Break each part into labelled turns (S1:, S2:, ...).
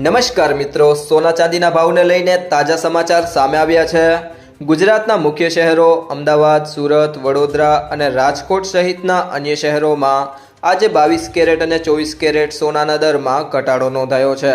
S1: નમસ્કાર મિત્રો, સોના ચાંદીના ભાવને લઈને તાજા સમાચાર સામે આવ્યા છે। ગુજરાતના મુખ્ય શહેરો અમદાવાદ, સુરત, વડોદરા અને રાજકોટ સહિતના અન્ય શહેરોમાં આજે 22 કેરેટ અને 24 કેરેટ સોનાના દરમાં ઘટાડો નોંધાયો છે।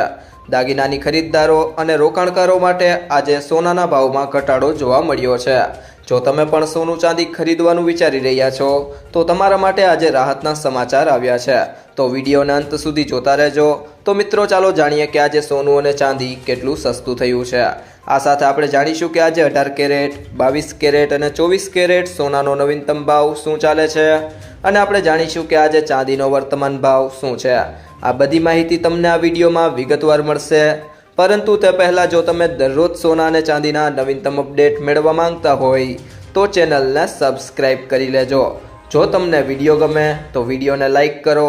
S1: દાગીનાની ખરીદદારો અને રોકાણકારો માટે આજે સોનાના ભાવમાં ઘટાડો જોવા મળ્યો છે। જો તમે પણ સોનું ચાંદી ખરીદવાનું વિચારી રહ્યા છો તો તમારા માટે આજે રાહતના સમાચાર આવ્યા છે, તો વિડીયોના અંત સુધી જોતા રહેજો। તો મિત્રો ચાલો જાણીએ કે આજે સોનું અને ચાંદી કેટલું સસ્તું થયું છે। આ સાથે આપણે જાણીશું કે આજે 18 કેરેટ, 22 કેરેટ અને 24 કેરેટ સોનાનો નવીનતમ ભાવ શું ચાલે છે અને આપણે જાણીશું કે આજે ચાંદીનો વર્તમાન ભાવ શું છે। આ બધી માહિતી તમને આ વિડીયોમાં વિગતવાર મળશે, પરંતુ તે પહેલાં જો તમે દરરોજ સોના અને ચાંદીના નવીનતમ અપડેટ મેળવવા માંગતા હોય તો ચેનલને સબસ્ક્રાઈબ કરી લેજો। જો તમને વિડીયો ગમે તો વિડીયોને લાઈક કરો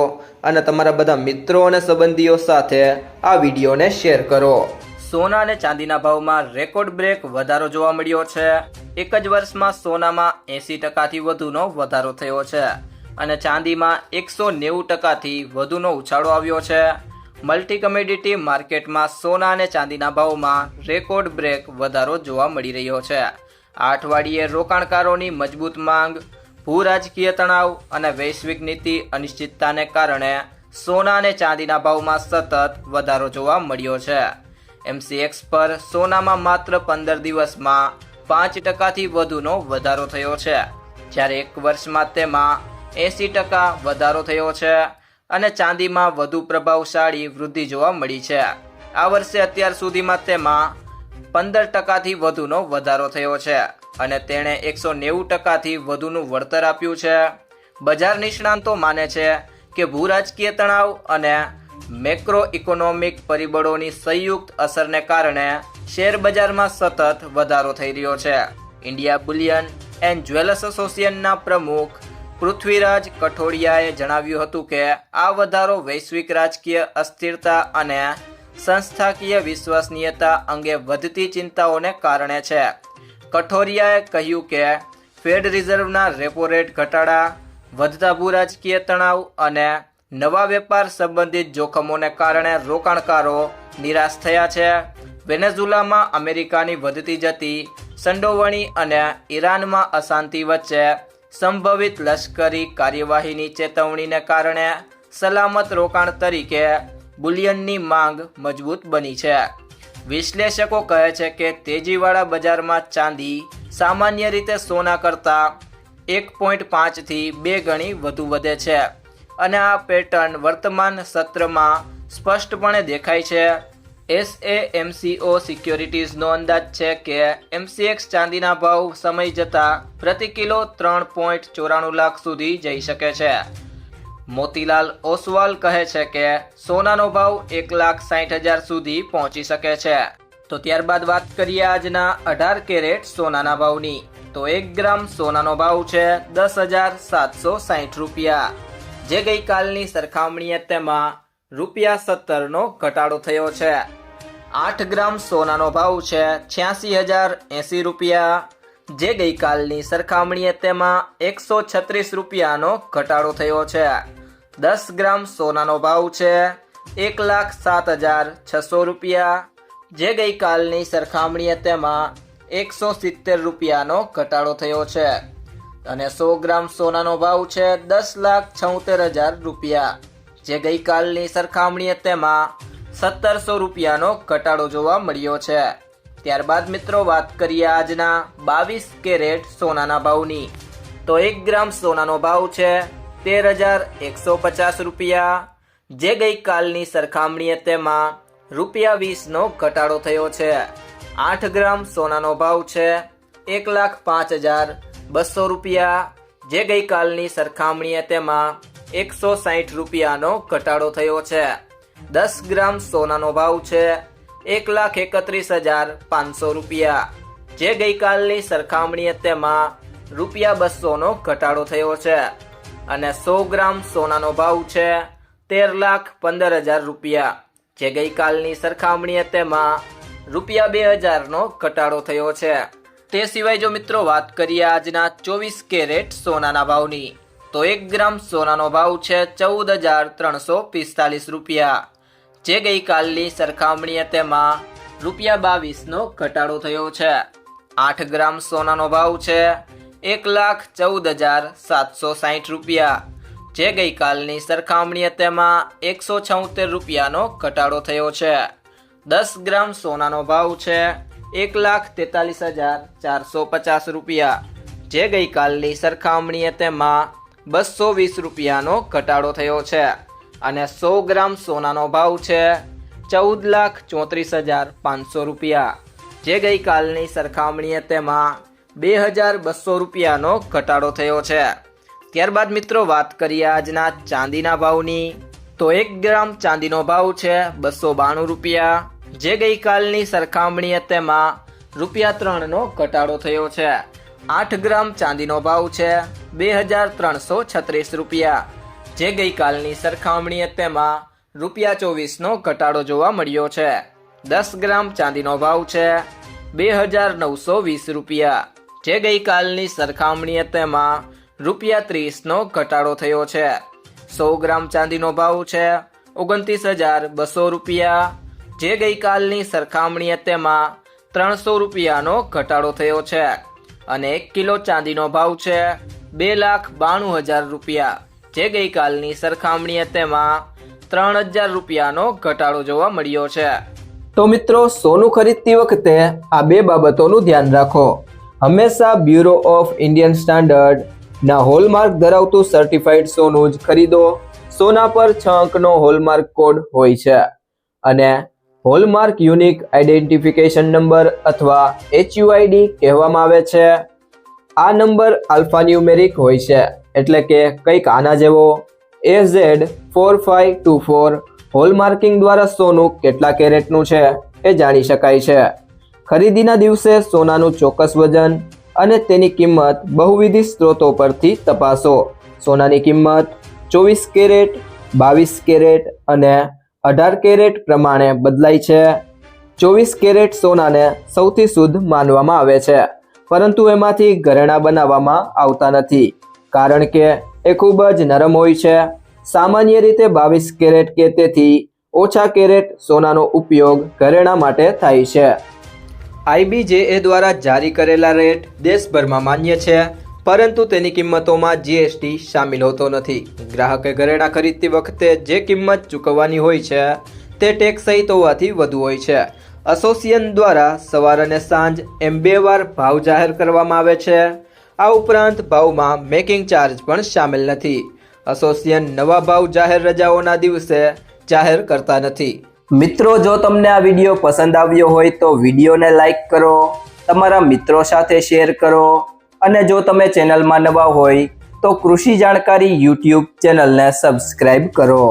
S1: અને તમારા બધા મિત્રો અને સંબંધીઓ સાથે આ વિડીયોને શેર કરો। સોના અને ચાંદીના ભાવમાં રેકોર્ડ બ્રેક વધારો જોવા મળ્યો છે। એક જ વર્ષમાં સોનામાં 80%થી વધુનો વધારો થયો છે અને ચાંદીમાં 190%થી વધુનો ઉછાળો આવ્યો છે। મલ્ટી કમોડિટી માર્કેટમાં સોના અને ચાંદીના ભાવમાં રેકોર્ડ બ્રેક વધારો જોવા મળી રહ્યો છે। આ અઠવાડિયે રોકાણકારોની મજબૂત માંગ, ભૂ રાજકીય તણાવ અને વૈશ્વિક નીતિ અનિશ્ચિતતાને કારણે સોના અને ચાંદીના ભાવમાં સતત વધારો જોવા મળ્યો છે। MCX પર સોનામાં માત્ર 15 દિવસમાં 5%થી વધુનો વધારો થયો છે, જ્યારે એક વર્ષમાં તેમાં 80% વધારો થયો છે અને ચાંદીમાં વધુ પ્રભાવશાળી વૃદ્ધિ જોવા મળી છે। આ વર્ષે અત્યાર સુધીમાં તેમાં 15%થી વધુનો વધારો થયો છે અને તેણે 190%થી વધુનું વળતર આપ્યું છે। બજાર નિષ્ણાંતો માને છે કે ભૂ રાજકીય તણાવ અને મેક્રો ઇકોનોમિક પરિબળોની સંયુક્ત અસરને કારણે શેર બજારમાં સતત વધારો થઈ રહ્યો છે। ઇન્ડિયા બુલિયન એન્ડ જ્વેલર્સ એસોસિએશનના પ્રમુખ પૃથ્વીરાજ કઠોડિયાએ જણાવ્યું હતું કે આ વધારો વૈશ્વિક રાજકીય અસ્થિરતા અને સંસ્થાકીય વિશ્વસનીયતા અંગે વધતી ચિંતાઓને કારણે છે। કઠોડિયાએ કહ્યું કે ફેડ રિઝર્વના રેપો રેટ ઘટાડા, વધતા ભૂ રાજકીય તણાવ અને નવા વેપાર સંબંધિત જોખમોને કારણે રોકાણકારો નિરાશ થયા છે। વેનેઝુલામાં અમેરિકાની વધતી જતી સંડોવણી અને ઈરાનમાં અશાંતિ વચ્ચે સંભવિત લશ્કરી કાર્યવાહીની ચેતવણીને કારણે સલામત રોકાણ તરીકે બુલિયનની માંગ મજબૂત બની છે। વિશ્લેષકો કહે છે કે તેજીવાળા બજારમાં ચાંદી સામાન્ય રીતે સોના કરતાં 1.5 થી 2 ગણી વધુ વધે છે અને આ પેટર્ન વર્તમાન સત્રમાં સ્પષ્ટપણે દેખાય છે। SAMCO સિક્યોરિટીઝનો અંદાજ છે કે MCX ચાંદીના ભાવ સમય જતાં પ્રતિ કિલો 3.94 લાખ સુધી જઈ શકે છે। મોતીલાલ ઓસવાલ કહે છે કે સોનાનો ભાવ 1,60,000 સુધી પહોંચી શકે છે। તો ત્યારબાદ વાત કરીએ આજના 18 કેરેટ સોનાના ભાવની, તો 1 ગ્રામ સોનાનો ભાવ છે 10,760 રૂપિયા, જે ગઈકાલની સરખામણીએ તેમાં ₹17નો ઘટાડો થયો છે। 8 ગ્રામ સોનાનો ભાવ છે 86,080 રૂપિયા, જે ગઈકાલની સરખામણીએ તેમાં 136 રૂપિયાનો ઘટાડો થયો છે। 10 ગ્રામ સોનાનો ભાવ છે 1,07,600 રૂપિયા, જે ગઈકાલની સરખામણીએ તેમાં 170 રૂપિયાનો ઘટાડો થયો છે અને 100 ગ્રામ સોનાનો ભાવ છે 10,76,000 રૂપિયા, જે ગઈકાલની સરખામણીએ તેમાં 1,700 રૂપિયાનો ઘટાડો જોવા મળ્યો છે। ત્યારબાદ મિત્રો વાત કરીએ આજના 22 કેરેટ સોનાના ભાવની, તો 1 ગ્રામ સોનાનો ભાવ છે 13,150 રૂપિયા, જે ગઈકાલની સરખામણીએ તેમાં ₹20નો ઘટાડો થયો છે। 8 ગ્રામ સોનાનો ભાવ છે 1,05,200 રૂપિયા, જે ગઈકાલની સરખામણીએ તેમાં 160 રૂપિયાનો ઘટાડો થયો છે। 10 ગ્રામ સોનાનો ભાવ છે 1,31,500 રૂપિયા, જે ગઈકાલની સરખામણીએ તેમાં ₹200નો ઘટાડો થયો છે અને 100 ગ્રામ સોનાનો ભાવ છે 13,15,000 રૂપિયા, જે ગઈકાલની સરખામણીએ તેમાં ₹2,000નો ઘટાડો થયો છે। તે સિવાય જો મિત્રો વાત કરીએ આજના 24 કેરેટ સોનાના ભાવની, તો 1 ગ્રામ સોનાનો ભાવ છે 14,345 રૂપિયા, જે ગઈકાલની સરખામણીએ તેમાં ₹22નો ઘટાડો થયો છે. 8 ગ્રામ સોનાનો ભાવ છે ₹1,14,760, જે ગઈકાલની સરખામણીએ તેમાં ₹176નો ઘટાડો થયો છે. 10 ગ્રામ સોનાનો ભાવ છે ₹1,43,450, જે ગઈકાલની સરખામણીએ તેમાં ₹220નો ઘટાડો થયો છે. અને 100 ગ્રામ સોનાનો ભાવ છે ₹14,34,500, જે ગઈકાલની સરખામણીએ તેમાં ₹2,200નો ઘટાડો થયો છે. ત્યારબાદ મિત્રો વાત કરીએ આજના ચાંદીના ભાવની, તો 1 ગ્રામ ચાંદીનો ભાવ છે ₹292, જે ગઈકાલની સરખામણીએ તેમાં ₹3નો ઘટાડો થયો છે. 8 ગ્રામ ચાંદીનો ભાવ છે ₹2,336, જે ગઈકાલની સરખામણીએ તેમાં ₹24નો ઘટાડો જોવા મળ્યો છે. 10 ગ્રામ ચાંદીનો ભાવ છે ₹2,920, જે ગઈકાલની સરખામણીએ તેમાં ₹30નો ઘટાડો થયો છે. 100 ગ્રામ ચાંદીનો ભાવ છે ₹29,200, જે ગઈકાલની સરખામણીએ તેમાં ₹300નો ઘટાડો થયો છે. અને 1 કિલો ચાંદીનો ભાવ છે ₹2,92,000, જે ગઈકાલની સરખામણીએ તેમાં ₹3,000નો ઘટાડો જોવા મળ્યો છે. તો મિત્રો, સોનું ખરીદતી વખતે આ બે બાબતોનું ધ્યાન રાખો. હંમેશા બ્યુરો ઓફ ઇન્ડિયન સ્ટાન્ડર્ડ ના હોલમાર્ક ધરાવતું સર્ટિફાઈડ સોનું જ ખરીદો. સોના પર 6 અંકનો હોલમાર્ક કોડ હોય છે અને હોલમાર્ક યુનિક આઈડેન્ટિફિકેશન નંબર અથવા HUID કહેવામાં આવે છે. આ નંબર આલ્ફાન્યુમેરિક હોય છે, એટલે કે કંઈક આના જેવો AZ4524. હોલમાર્કિંગ દ્વારા સોનું કેટલા કેરેટનું છે એ જાણી શકાય છે. ખરીદીના દિવસે સોનાનું ચોક્કસ વજન અને તેની કિંમત બહુવિધ સ્ત્રોતો પરથી તપાસો. સોનાની કિંમત 24 કેરેટ, 22 કેરેટ અને 18 કેરેટ પ્રમાણે બદલાય છે. 24 કેરેટ સોનાને સૌથી શુદ્ધ માનવામાં આવે છે, પરંતુ એમાંથી ઘરેણાં બનાવવામાં આવતા નથી, કારણ કે એ ખૂબ જ નરમ હોય છે. સામાન્ય રીતે 22 કેરેટ કે તેથી ઓછા કેરેટ સોનાનો ઉપયોગ ઘરેણાં માટે થાય છે. IBJA દ્વારા જારી કરેલા રેટ દેશભરમાં માન્ય છે, પરંતુ તેની કિંમતોમાં GST શામેલ હોતો નથી. ગ્રાહકે ઘરેણાં ખરીદતી વખતે જે કિંમત ચૂકવવાની હોય છે તે ટેક્સ સહિત હોવાથી વધુ હોય છે. એસોસિએશન દ્વારા સવાર અને સાંજ એમ 2 વાર ભાવ જાહેર કરવામાં આવે છે. આ ઉપરાંત ભાવમાં મેકિંગ ચાર્જ પણ શામેલ નથી. એસોસિએશન નવા ભાવ જાહેર રજાઓના દિવસે જાહેર કરતા નથી. મિત્રો, જો તમને આ વિડીયો પસંદ આવ્યો હોય તો વિડીયોને લાઈક કરો, તમારા મિત્રો સાથે શેર કરો અને જો તમે ચેનલમાં નવા હોય તો કૃષિ જાણકારી YouTube ચેનલને સબસ્ક્રાઇબ કરો.